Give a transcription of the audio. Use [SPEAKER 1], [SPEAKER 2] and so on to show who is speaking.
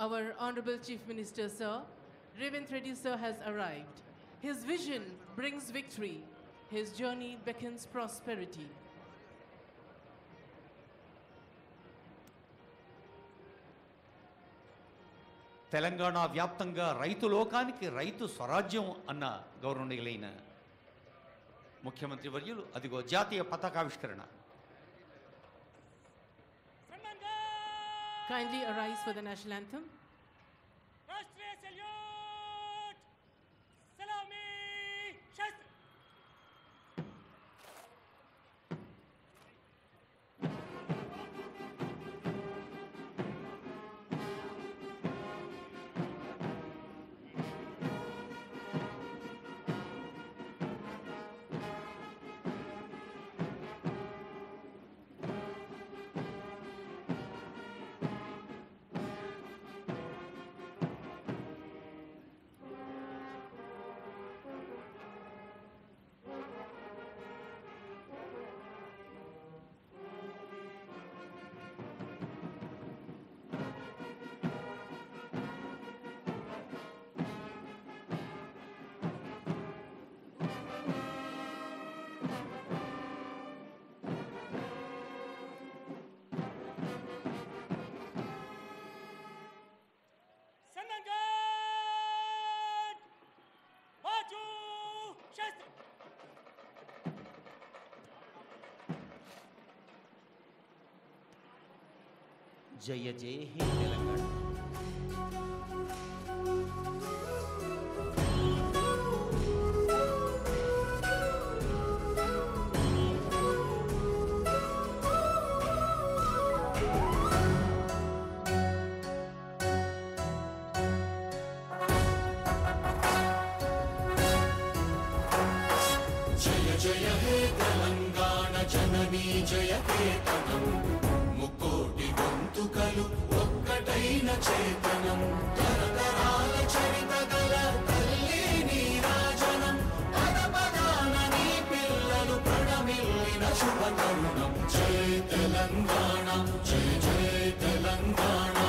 [SPEAKER 1] Our Honorable Chief Minister, Sir, Revanth Reddy Sir has arrived. His vision brings victory. His journey beckons prosperity.
[SPEAKER 2] Telangana వ్యాప్తంగా రైతు లోకానికి రైతు స్వరాజ్యం అన్న గౌరవనీయులైన ముఖ్యమంత్రి వర్యులు అదిగో జాతీయ పతాకావిష్కరణ.
[SPEAKER 1] Kindly arise for the national anthem.
[SPEAKER 3] Rashtriya salute! Salami! Shastra!
[SPEAKER 2] జయ జయ హే తెలంగాణ.
[SPEAKER 4] జయ జయ హే తెలంగాణ జననీ జయ కేతనం ముకోటి గొంతుకలు ఒక్కటైన చేతనం తరతరాల చరిత గల తల్లి నీరాజనం పద పదాన నీ పిల్లలు ప్రణమిల్లిన శుభ తరుణం జయ తెలంగాణ జయ జయ తెలంగాణ